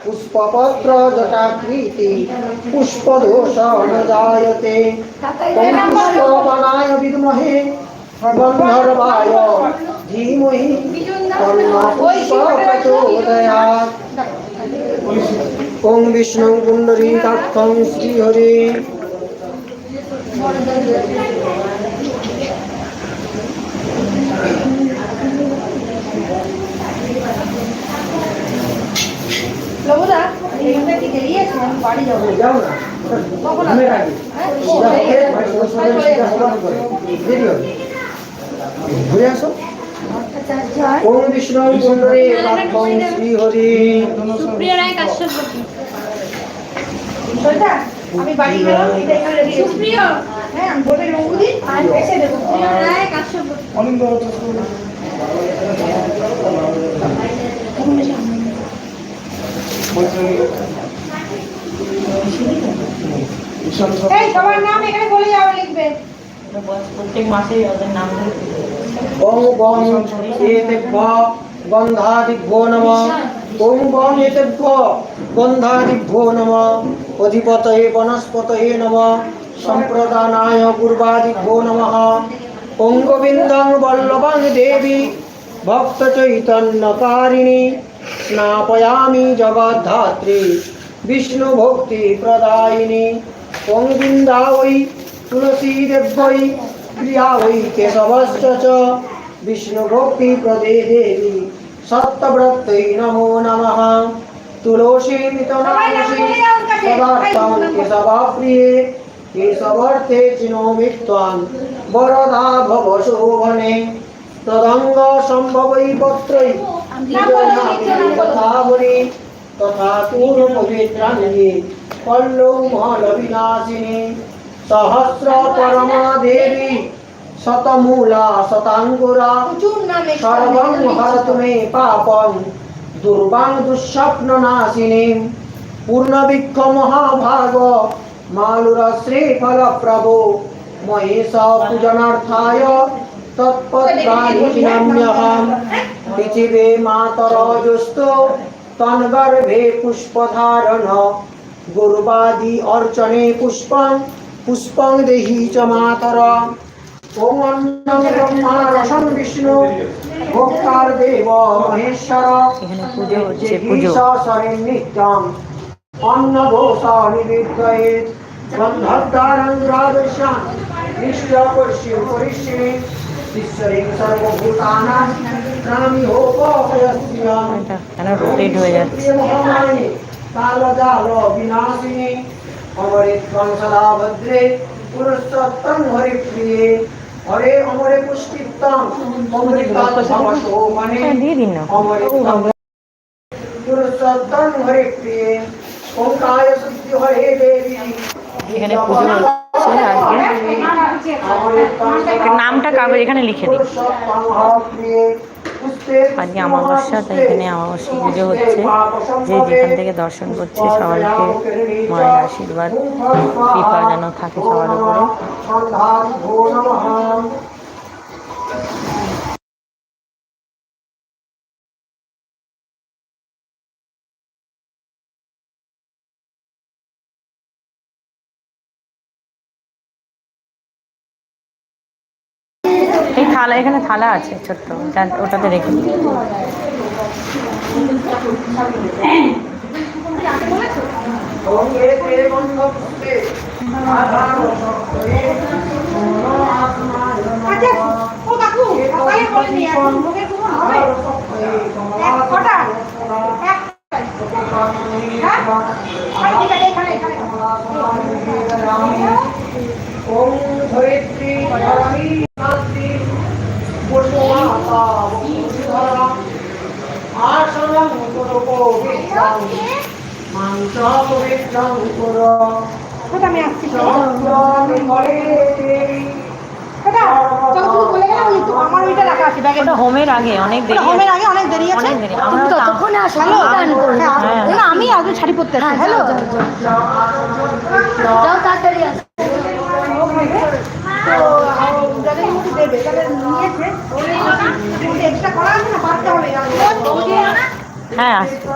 पुष्पपत्र जटाकृति पुष्पदोष न जायते पुष्पवनाय विद्महे गन्धर्वाय धीमहि तन्नो पुष्पप्रचोदयात्। ओम विष्णु पुंडरीकाक्षं श्रीहरे। লবদা এইটা কি দেরি আছে আমি বাড়ি যাব যাও না কখন আমি রাখি ঘুরে আসো। ওম বিষ্ণু পুণ্ডরী কাক্ষং শ্রীহরি। সুপ্রিয়া রায় কাশ্যপ সোজা আমি বাড়ি গেলাম এটা এখানে রেডি সুপ্রিয়া হ্যাঁ আমি বলে রঙ্গুলি আর এসে দেবো সুপ্রিয়া রায় কাশ্যপ এই সবার নাম এখানে বলে যাও লিখবে প্রত্যেক মাসেই ওদের নাম ওম বং এতেভ্য গন্ধাদিভ্যো নমঃ। ওম বং এতেভ্য গন্ধাদিভ্যো নমঃ। অধিপতয়ে বনস্পতয়ে নমঃ। সম্প্রদানায় পূর্বাদিভ্যো নমঃ। ওম গোবিন্দং বল্লভং দেবী ভক্ত চৈতন্যকারিণী স্নাপয়ামি জগদ্ধাত্রী বিষ্ণু ভক্তি প্রদায়িনী। ওম বৃন্দা ওই তুলসী দেব্যৈ প্রিয়া ওই কেশবশ্চ চ বিষ্ণু ভক্তি প্রদে দেবী সত্যব্রতৈ নমো নমঃ। তুলসী মিতনাংসি সদার্থং কেশবপ্রিয়ে কেশবর্তে চিনোমি ত্বাং বরদা ভব শোভনে। তদঙ্গ সম্ভবৈ পত্রৈ তথাবরি তথা তুর পবিত্রাঙ্গি পল্লৌ মহল বিনাশিনী। সহস্র পরমা দেবী শতমূলা শতাঙ্কুরা সর্বং হরতু মে পাপং দুর্বাং দুঃস্বপ্ন নাশিনী। পূর্ণবৃক্ষ মহাভাগ মালুর শ্রীফল প্রভো মহেশ পূজনার্থায় তৎপত্রাণি কিনাম্যহম। পৃথিবী মাতরজস্তু তন্গর্ভে পুষ্পধারণ গুরুবাদি অর্চনে পুষ্পং পুষ্পং দেহি চ মাতর। ওম অন্নং ব্রহ্মা রসং বিষ্ণু ভোক্তার দেব মহেশ্বর। এখানে পুজো হচ্ছে পুজো সরে নিত্যং অন্ন দোষ নিবেদয়ে গন্ধদ্বারং দ্বাদশাং নিশ্চ পশ্চিম পরিশ্রী ঈশ্বরিং সর্বভূতানাং প্রাণী হোপয়স্যাম। এটা কেন রোটেট হয়ে যাচ্ছে কালজাল বিনাশিনী অমরিত্বং সদা ভদ্রে পুরুষোত্তম হরিপ্রিয়ে। হরে অমরে পুষ্টিত্বং অমৃতাৎ ভব শোভনে। দিয়ে দিন না অমরিত্বং পুরুষোত্তম হরিপ্রিয়ে। ওঙ্কায় শুদ্ধি হরে দেবী। এখানে পুজো হচ্ছে আজকে নামটা কাগজ এখানে লিখে দিই। আজকে অমাবস্যা, তাই এখানে অমাবস্যা পুজো হচ্ছে। যে যেখান থেকে দর্শন করছে সবাইকে মায়ের আশীর্বাদ কৃপা যেন থাকে সবার উপরে। এই থালা, এখানে থালা আছে ছোট্ট, ওটাতে রেখে দিই। ও কাকু সকালে বলে নি এখন মুখে কোনো হবে এক কটা এক হ্যাঁ আর ঠিক আছে এখানে এখানে। ওম ধরিত্রী ধরণী শান্তি পূর্ণমাতা বসুধরা আসনং কুরুকো বিদ্যাং মাংস পবিত্রং কুর। কোথা আমি আসছি সহস্রাণি হরে দেবী। কোথা যখন তুমি বলে গেলে ওই তো আমার ওইটা রাখা আছে ব্যাগে। ওটা হোমের আগে অনেক দেরি হোমের আগে অনেক দেরি আছে। অনেক দেরি। আমরা তুমি ততক্ষণে আসো। হ্যালো হ্যাঁ। না আমি আগে শাড়ি পরতে আসি। হ্যালো যাও তাড়াতাড়ি আসো। যাদের মধ্যে দেবে তাদের নিয়েছে এক্সট্রা করা আছে না বাড়তে হবে। হ্যাঁ আসছি।